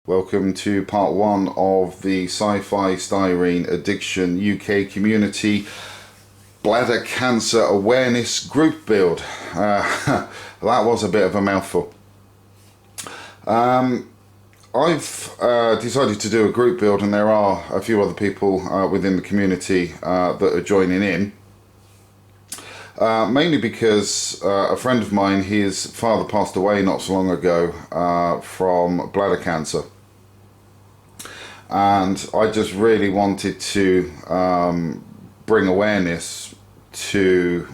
Welcome to part one of the Sc-Fi Styrene Addiction UK Community Bladder Cancer Awareness Group Build. That was a bit of a mouthful. I've decided to do a group build, and there are a few other people within the community that are joining in. Mainly because a friend of mine, his father passed away not so long ago from bladder cancer. And I just really wanted to bring awareness to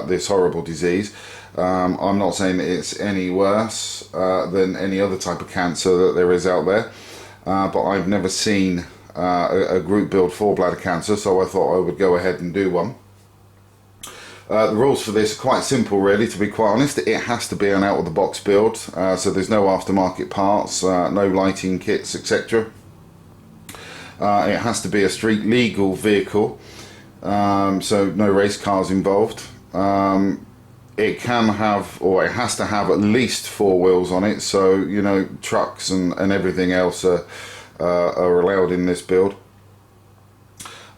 this horrible disease. I'm not saying that it's any worse than any other type of cancer that there is out there, but I've never seen a group build for bladder cancer, so I thought I would go ahead and do one. The rules for this are quite simple, really, to be quite honest. It has to be an out-of-the-box build, so there's no aftermarket parts, no lighting kits, etc. It has to be a street legal vehicle, so no race cars involved. It can have, or it has to have, at least 4 wheels on it, so you know, trucks and everything else are allowed in this build.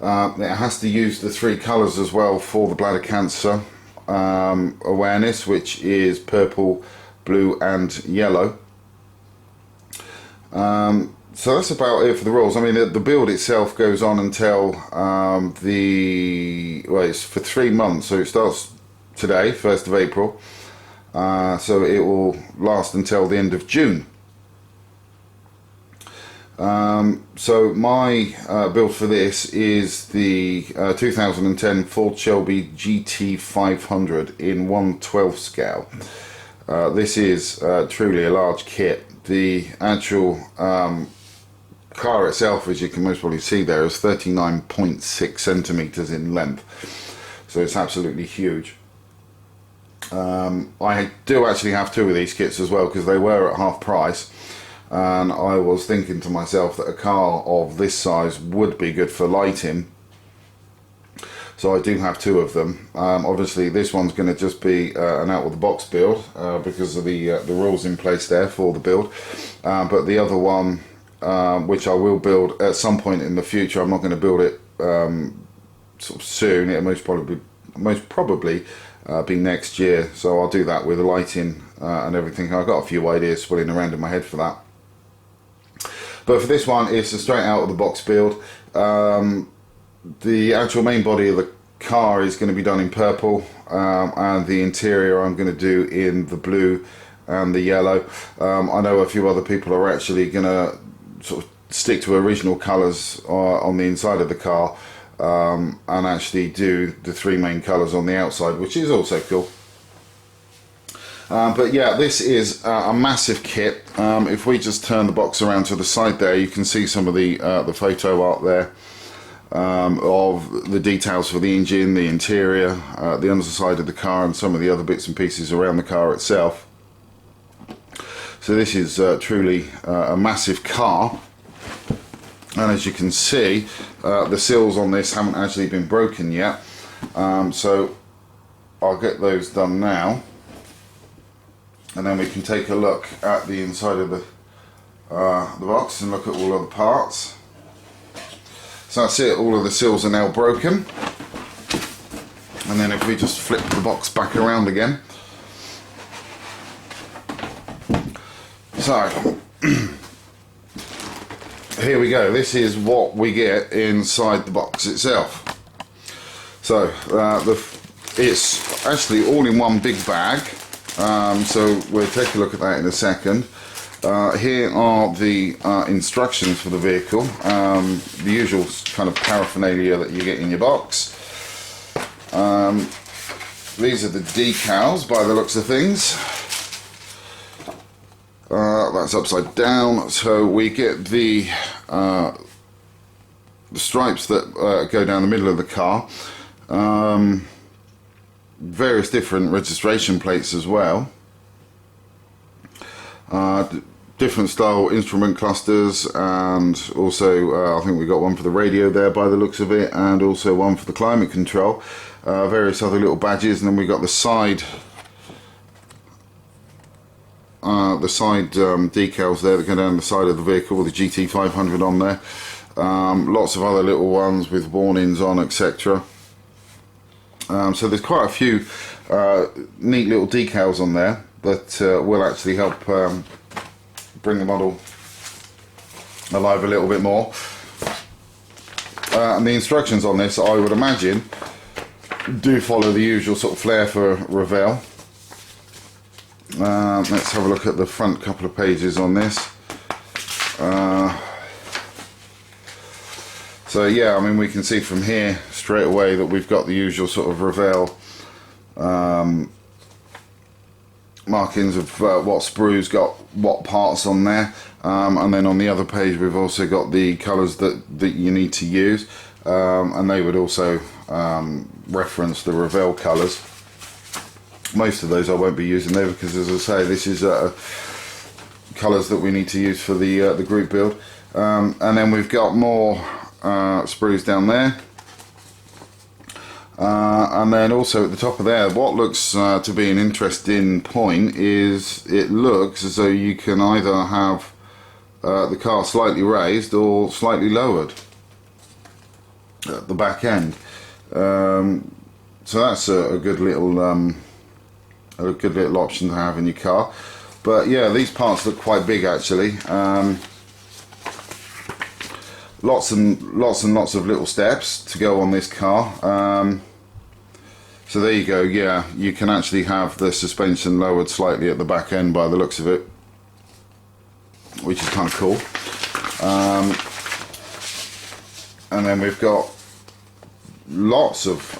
It has to use the 3 colours as well for the bladder cancer awareness, which is purple, blue and yellow. So that's about it for the rules. I mean, the build itself goes on until it's for 3 months, so it starts today, 1st of April, so it will last until the end of June. So my build for this is the 2010 Ford Shelby GT500 in 1/12 scale. This is truly a large kit. The actual car itself, as you can most probably see there, is 39.6 centimeters in length, so it's absolutely huge. I do actually have 2 of these kits as well, because they were at half price, and I was thinking to myself that a car of this size would be good for lighting, so I do have 2 of them. Obviously this one's going to just be an out-of-the-box build because of the rules in place there for the build, but the other one, which I will build at some point in the future, I'm not going to build it sort of soon. It'll most probably be next year, so I'll do that with the lighting and everything. I've got a few ideas swirling around in my head for that, but for this one it's a straight out of the box build. The actual main body of the car is going to be done in purple, and the interior I'm going to do in the blue and the yellow. I know a few other people are actually going to sort of stick to original colours on the inside of the car, and actually do the 3 main colours on the outside, which is also cool. But yeah, this is a massive kit. If we just turn the box around to the side there, you can see some of the photo art there of the details for the engine, the interior, the underside of the car, and some of the other bits and pieces around the car itself. So this is truly a massive car, and as you can see, the seals on this haven't actually been broken yet, so I'll get those done now, and then we can take a look at the inside of the box and look at all of the parts. So that's it, all of the seals are now broken, and then if we just flip the box back around again. So here we go. This is what we get inside the box itself. So it's actually all in one big bag, so we'll take a look at that in a second. Here are the instructions for the vehicle, the usual kind of paraphernalia that you get in your box. These are the decals by the looks of things. That's upside down, so we get the stripes that go down the middle of the car, various different registration plates as well, different style instrument clusters, and also I think we got one for the radio there by the looks of it, and also one for the climate control, various other little badges, and then we got the side the side decals there that go down the side of the vehicle with the GT500 on there. Lots of other little ones with warnings on, etc. So there's quite a few neat little decals on there that will actually help bring the model alive a little bit more. And the instructions on this, I would imagine, do follow the usual sort of flair for Revell. Let's have a look at the front couple of pages on this. So yeah, I mean, we can see from here straight away that we've got the usual sort of Revell markings of what sprues got what parts on there, and then on the other page we've also got the colours that you need to use, and they would also reference the Revell colours. Most of those I won't be using there because, as I say, this is colours that we need to use for the group build. And then we've got more sprues down there, and then also at the top of there, what looks to be an interesting point is it looks as though you can either have the car slightly raised or slightly lowered at the back end. So that's a good little option to have in your car. But yeah, these parts look quite big actually. Lots and lots of little steps to go on this car. So there you go. Yeah, you can actually have the suspension lowered slightly at the back end by the looks of it, which is kind of cool. And then we've got lots of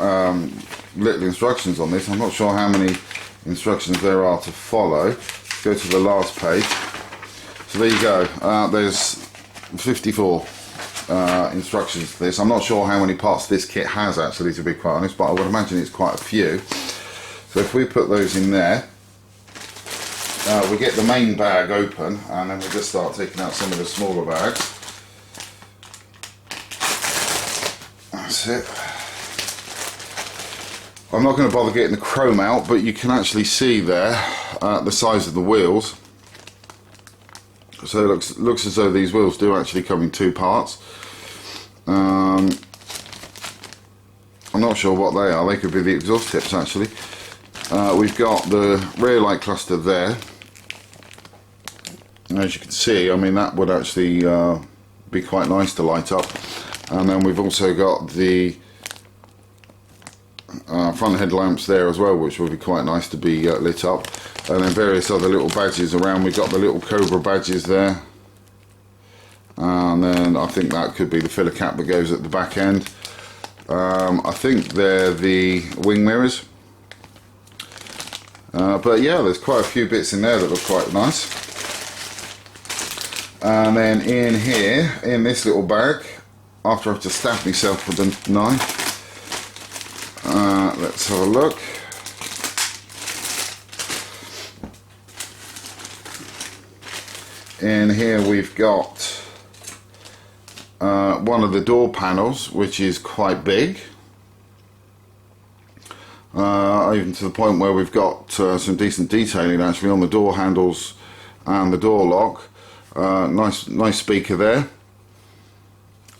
little instructions on this. I'm not sure how many instructions there are to follow. Let's go to the last page. So there you go. There's 54 instructions to this. I'm not sure how many parts this kit has actually, to be quite honest, but I would imagine it's quite a few. So if we put those in there, we get the main bag open, and then we just start taking out some of the smaller bags. That's it. I'm not going to bother getting the chrome out, but you can actually see there the size of the wheels. So it looks as though these wheels do actually come in two parts. I'm not sure what they are. They could be the exhaust tips actually. We've got the rear light cluster there. As you can see, I mean, that would actually be quite nice to light up. And then we've also got the front headlamps there as well, which would be quite nice to be lit up. And then various other little badges around. We've got the little Cobra badges there. And then I think that could be the filler cap that goes at the back end. I think they're the wing mirrors. But yeah, there's quite a few bits in there that look quite nice. And then in here, in this little bag, after I've just stabbed myself with the knife, let's have a look. In here we've got one of the door panels, which is quite big, even to the point where we've got some decent detailing actually on the door handles and the door lock. Nice speaker there,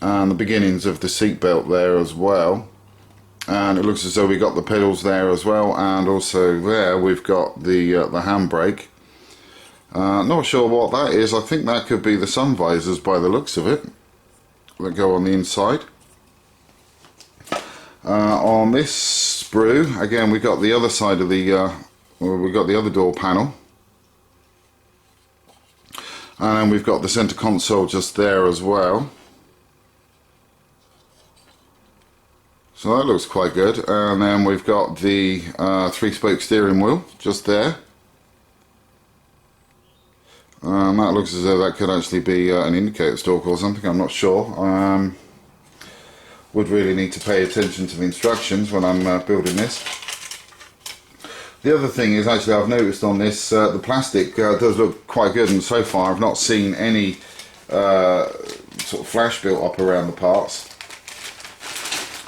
and the beginnings of the seat belt there as well. And it looks as though we got the pedals there as well, and also there we've got the handbrake. Not sure what that is. I think that could be the sun visors by the looks of it that go on the inside. On this sprue, again, we've got the other side of the we've got the other door panel, and then we've got the center console just there as well. So that looks quite good. And then we've got the 3-spoke steering wheel just there. That looks as though that could actually be an indicator stalk or something, I'm not sure. Would really need to pay attention to the instructions when I'm building this. The other thing is, actually, I've noticed on this, the plastic does look quite good, and so far I've not seen any sort of flash built up around the parts.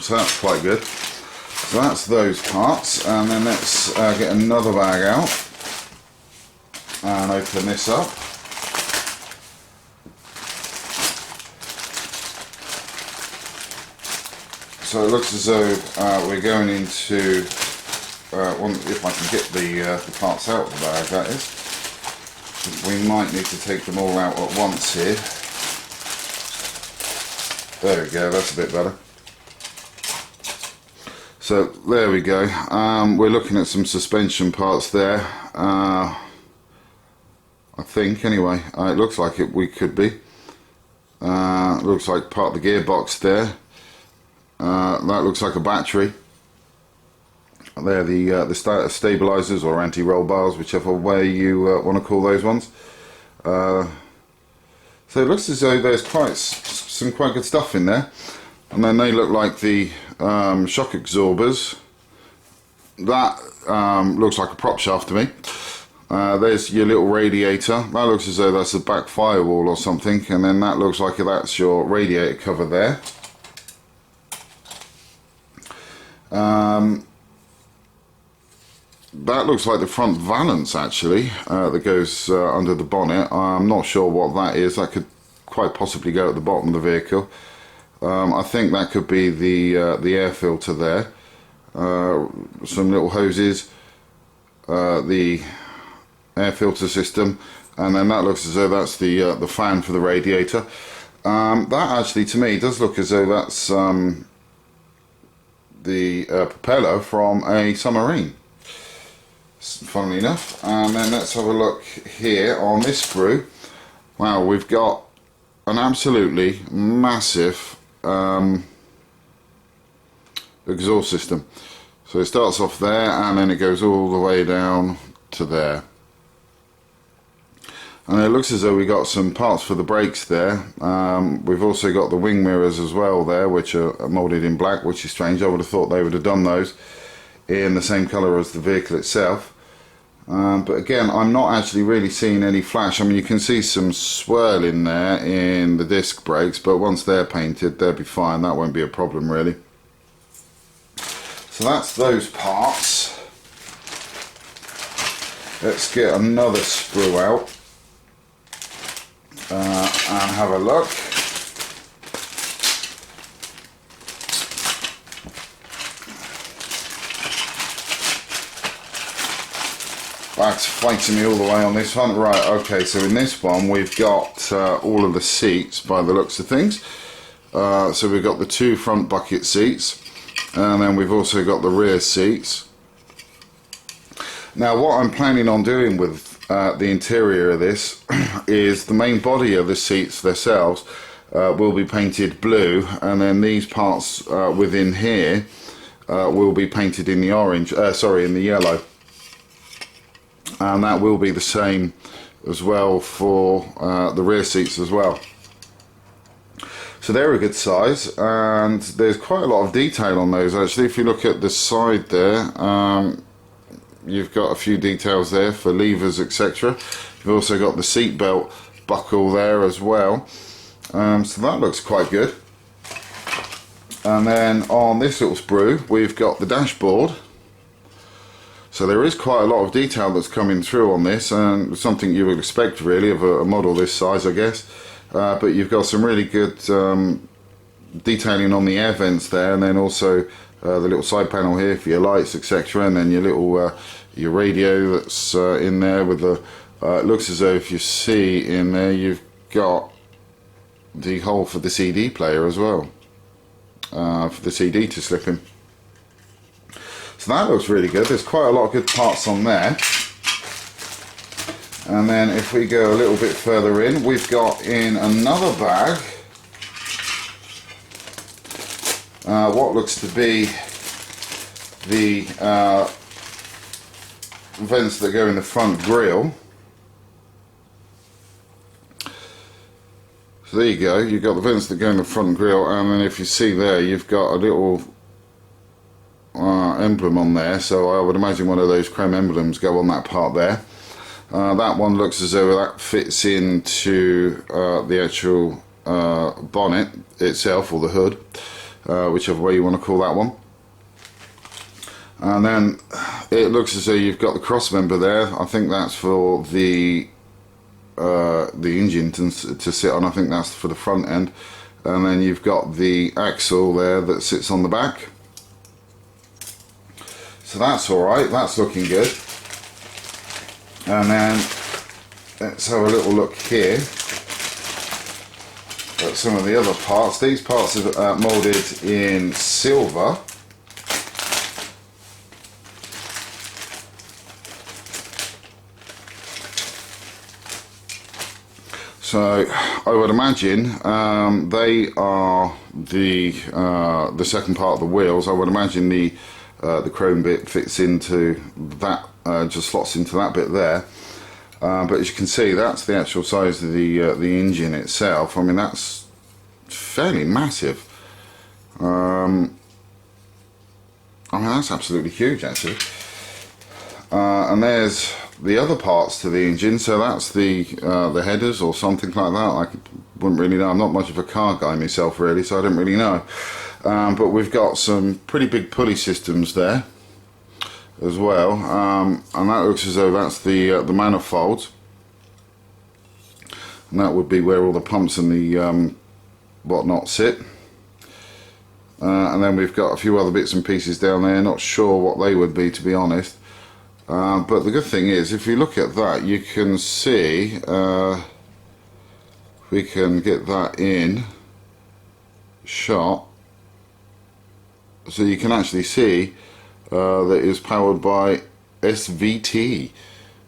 So that's quite good. So that's those parts, and then let's get another bag out. and open this up. So it looks as though we're going into, if I can get the parts out of the bag, that is. We might need to take them all out at once here. There we go, that's a bit better. So there we go, we're looking at some suspension parts there, I think anyway, it looks like we could be. Looks like part of the gearbox there. That looks like a battery. They're the stabilizers or anti-roll bars, whichever way you want to call those ones. So it looks as though there's some quite good stuff in there. And then they look like the shock absorbers. That looks like a prop shaft to me. There's your little radiator. That looks as though that's a back firewall or something. And then that looks like that's your radiator cover there. That looks like the front valance actually, that goes under the bonnet. I'm not sure what that is. That could quite possibly go at the bottom of the vehicle. I think that could be the air filter there. Some little hoses, the air filter system, and then that looks as though that's the fan for the radiator. That actually to me does look as though that's the propeller from a submarine, funnily enough. And then let's have a look here on this sprue. Wow, we've got an absolutely massive exhaust system. So it starts off there and then it goes all the way down to there. And it looks as though we got some parts for the brakes there. We've also got the wing mirrors as well there, which are moulded in black, which is strange. I would have thought they would have done those in the same colour as the vehicle itself. But again, I'm not actually really seeing any flash. I mean, you can see some swirl in there in the disc brakes, but once they're painted, they'll be fine. That won't be a problem really. So that's those parts. Let's get another sprue out. And have a look. That's fighting me all the way on this one. Right, okay, so in this one we've got all of the seats by the looks of things. So we've got the two front bucket seats, and then we've also got the rear seats. Now what I'm planning on doing with the interior of this is the main body of the seats themselves will be painted blue, and then these parts within here will be painted in the orange, in the yellow, and that will be the same as well for the rear seats as well. So they're a good size, and there's quite a lot of detail on those actually. If you look at the side there, you've got a few details there for levers, etc. You've also got the seat belt buckle there as well. So that looks quite good. And then on this little sprue, we've got the dashboard. So there is quite a lot of detail that's coming through on this, and something you would expect really of a model this size, I guess. But you've got some really good detailing on the air vents there, and then also the little side panel here for your lights, etc. And then your little your radio that's in there with the it looks as though if you see in there you've got the hole for the CD player as well, for the CD to slip in. So that looks really good. There's quite a lot of good parts on there. And then if we go a little bit further in, we've got in another bag what looks to be the vents that go in the front grille. So there you go, you've got the vents that go in the front grille, and then if you see there, you've got a little emblem on there, so I would imagine one of those chrome emblems go on that part there. That one looks as though that fits into the actual bonnet itself, or the hood, whichever way you want to call that one. And then it looks as though you've got the cross member there. I think that's for the engine to sit on. I think that's for the front end. And then you've got the axle there that sits on the back. So that's alright, that's looking good. And then let's have a little look here at some of the other parts. These parts are moulded in silver. So I would imagine they are the second part of the wheels. I would imagine the chrome bit fits into that, just slots into that bit there. But as you can see, that's the actual size of the engine itself. I mean, that's fairly massive. I mean, that's absolutely huge, actually. And there's the other parts to the engine. So that's the headers or something like that. I wouldn't really know. I'm not much of a car guy myself, really, so I don't really know. But we've got some pretty big pulley systems there as well, and that looks as though that's the manifolds, and that would be where all the pumps and the whatnot sit. And then we've got a few other bits and pieces down there, not sure what they would be, to be honest. But the good thing is, if you look at that, you can see, we can get that in shot, so you can actually see that is powered by SVT.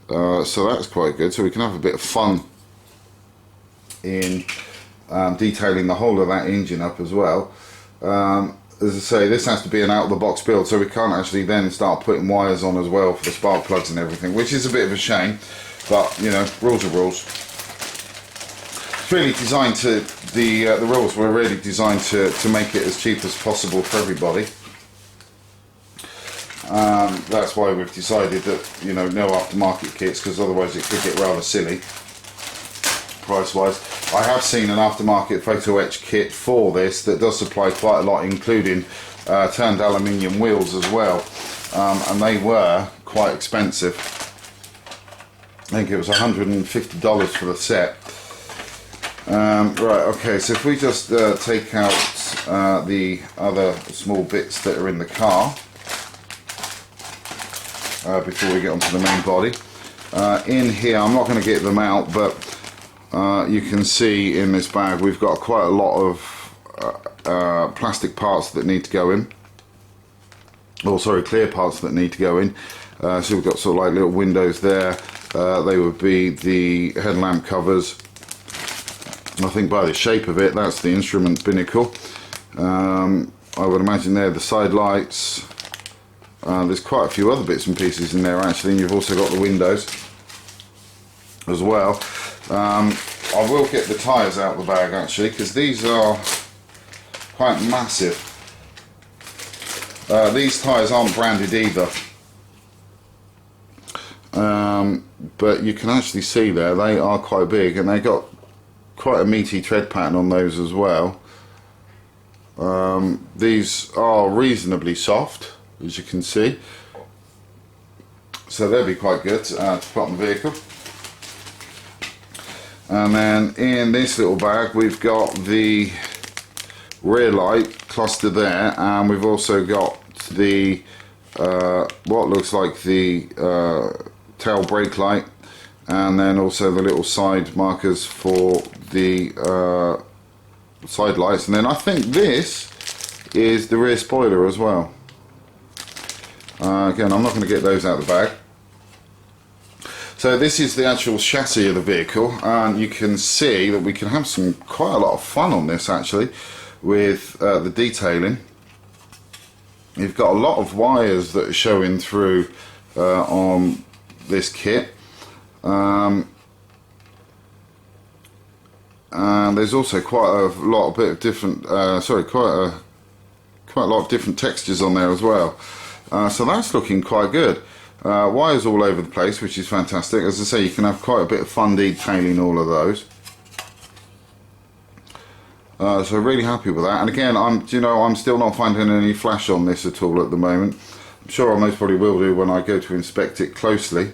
So that's quite good. So we can have a bit of fun in detailing the whole of that engine up as well. As I say, this has to be an out-of-the-box build, so we can't actually then start putting wires on as well for the spark plugs and everything, which is a bit of a shame, but you know, rules are rules. It's really designed to, the rules were really designed to make it as cheap as possible for everybody. That's why we've decided that, you know, no aftermarket kits, because otherwise it could get rather silly price-wise. I have seen an aftermarket photo etch kit for this that does supply quite a lot, including turned aluminium wheels as well, and they were quite expensive. I think it was $150 for the set. Right, okay, so if we just take out the other small bits that are in the car before we get onto the main body. In here, I'm not going to get them out, but you can see in this bag we've got quite a lot of plastic parts that need to go in. Oh, sorry, clear parts that need to go in. So we've got sort of like little windows there. They would be the headlamp covers. I think by the shape of it, that's the instrument binnacle. I would imagine they're the side lights. There's quite a few other bits and pieces in there actually, and you've also got the windows as well. I will get the tyres out of the bag actually, because these are quite massive. These tyres aren't branded either, but you can actually see there they are quite big, and they got quite a meaty tread pattern on those as well. These are reasonably soft, as you can see, so they'll be quite good to put on the vehicle. And then in this little bag we've got the rear light cluster there, and we've also got the what looks like the tail brake light, and then also the little side markers for the side lights, and then I think this is the rear spoiler as well. Again, I'm not going to get those out of the bag. So this is the actual chassis of the vehicle, and you can see that we can have quite a lot of fun on this actually with the detailing. You've got a lot of wires that are showing through on this kit, and there's also quite a lot of different quite a lot of different textures on there as well. So that's looking quite good. Wires all over the place, which is fantastic. As I say, you can have quite a bit of fun detailing all of those. So really happy with that. And again, I'm still not finding any flash on this at all at the moment. I'm sure I most probably will do when I go to inspect it closely.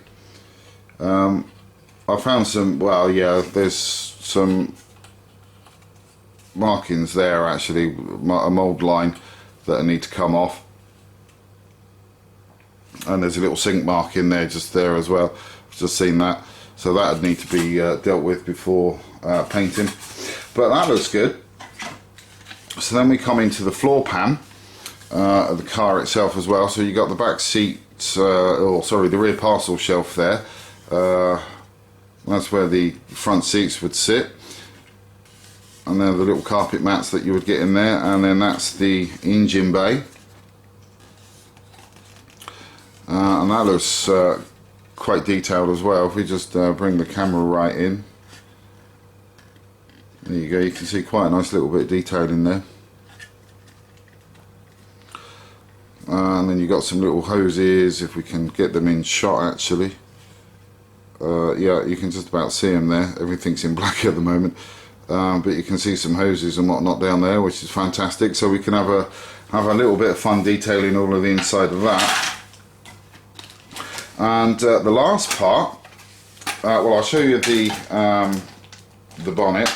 I found some, well, yeah, there's some markings there actually, a mould line that need to come off, and there's a little sink mark in there just there as well. I've just seen that, so that would need to be dealt with before painting, but that looks good. So then we come into the floor pan of the car itself as well. So you got the back seat, the rear parcel shelf there. That's where the front seats would sit, and then the little carpet mats that you would get in there, and then that's the engine bay, and that looks quite detailed as well. If we just bring the camera right in, there you go, you can see quite a nice little bit of detail in there. And then you got some little hoses, if we can get them in shot actually. Yeah, you can just about see them there. Everything's in black at the moment, but you can see some hoses and whatnot down there, which is fantastic. So we can have a little bit of fun detailing all of the inside of that. And the last part, well, I'll show you the bonnet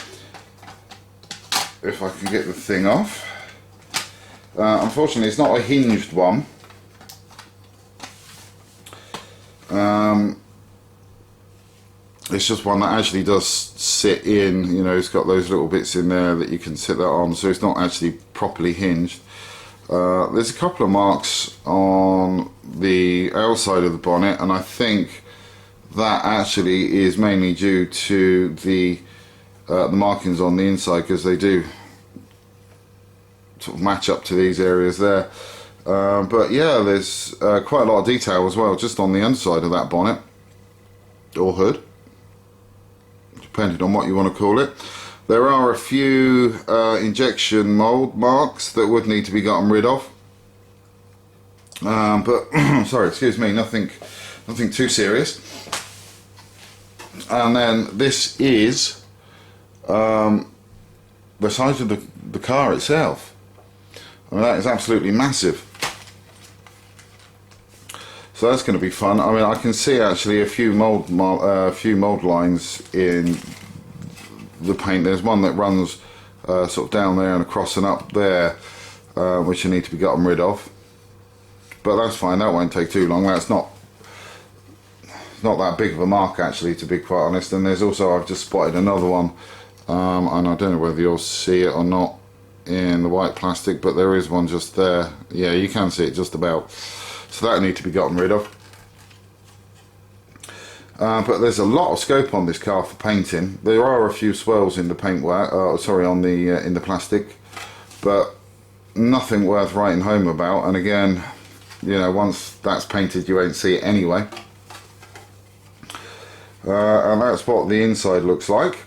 if I can get the thing off. Unfortunately, it's not a hinged one. It's just one that actually does sit in, you know, it's got those little bits in there that you can sit that on, so it's not actually properly hinged. There's a couple of marks on the outside of the bonnet, and I think that actually is mainly due to the markings on the inside, because they do sort of match up to these areas there. But yeah, there's quite a lot of detail as well just on the underside of that bonnet or hood, depending on what you want to call it. There are a few injection mould marks that would need to be gotten rid of, but sorry, excuse me, nothing too serious. And then this is the size of the car itself. I mean, that is absolutely massive. So that's going to be fun. I mean, I can see actually a few mould lines in the paint. There's one that runs sort of down there and across and up there, which you need to be gotten rid of. But that's fine. That won't take too long. That's not that big of a mark actually, to be quite honest. And there's also, I've just spotted another one, and I don't know whether you'll see it or not in the white plastic, but there is one just there. Yeah, you can see it just about. So that need to be gotten rid of. But there's a lot of scope on this car for painting. There are a few swirls in the paintwork, on the in the plastic, but nothing worth writing home about. And again, you know, once that's painted, you won't see it anyway. And that's what the inside looks like.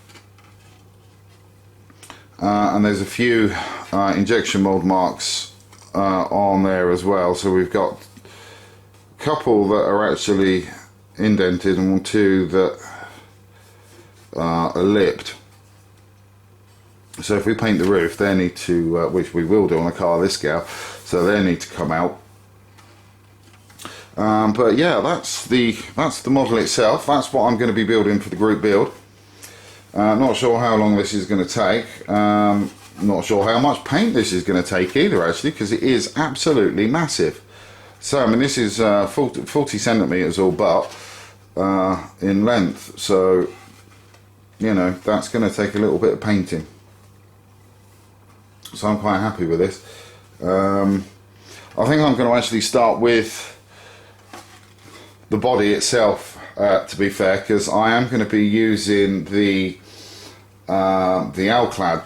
And there's a few injection mold marks on there as well. So we've got a couple that are actually indented and two that are lipped. So if we paint the roof, they need to, which we will do on a car this scale, so they need to come out. But yeah, that's the model itself. That's what I'm going to be building for the group build. Not sure how long this is going to take. Not sure how much paint this is going to take either, actually, because it is absolutely massive. So I mean, this is 40 centimeters all but in length, so you know, that's going to take a little bit of painting. So I'm quite happy with this. I think I'm going to actually start with the body itself, to be fair, because I am going to be using the Alclad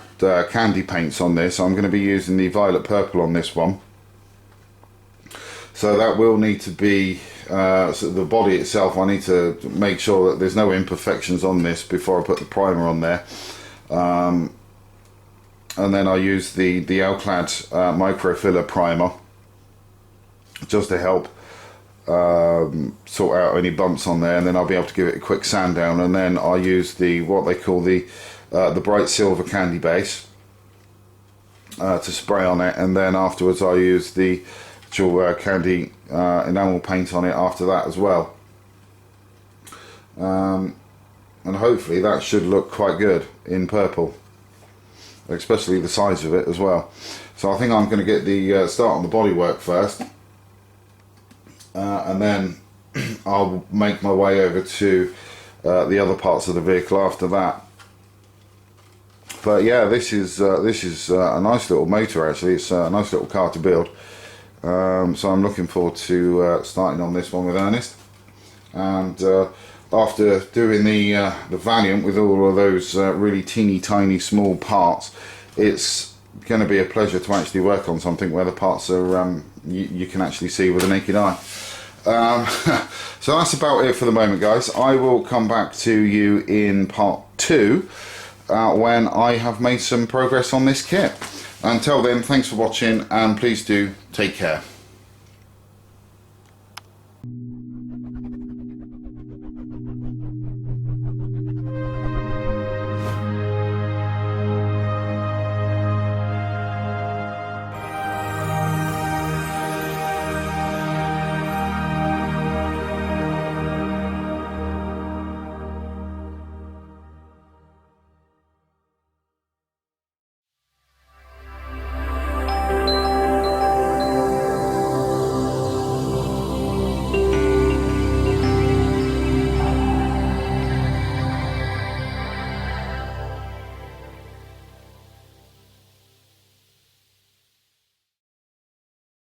candy paints on this. I'm going to be using the violet purple on this one. So that will need to be, so the body itself, I need to make sure that there's no imperfections on this before I put the primer on there. And then I use the Alclad microfiller primer just to help sort out any bumps on there, and then I'll be able to give it a quick sand down, and then I'll use what they call the bright silver candy base to spray on it, and then afterwards I'll use the actual candy enamel paint on it after that as well. And hopefully that should look quite good in purple, especially the size of it as well. So I think I'm going to get the start on the bodywork first, and then I'll make my way over to the other parts of the vehicle after that. But yeah, this is a nice little motor actually. It's a nice little car to build. So I'm looking forward to starting on this one with Ernest. And after doing the Valiant with all of those really teeny tiny small parts, it's going to be a pleasure to actually work on something where the parts are you can actually see with the naked eye. So that's about it for the moment, guys. I will come back to you in part 2 when I have made some progress on this kit. Until then, thanks for watching, and please do take care.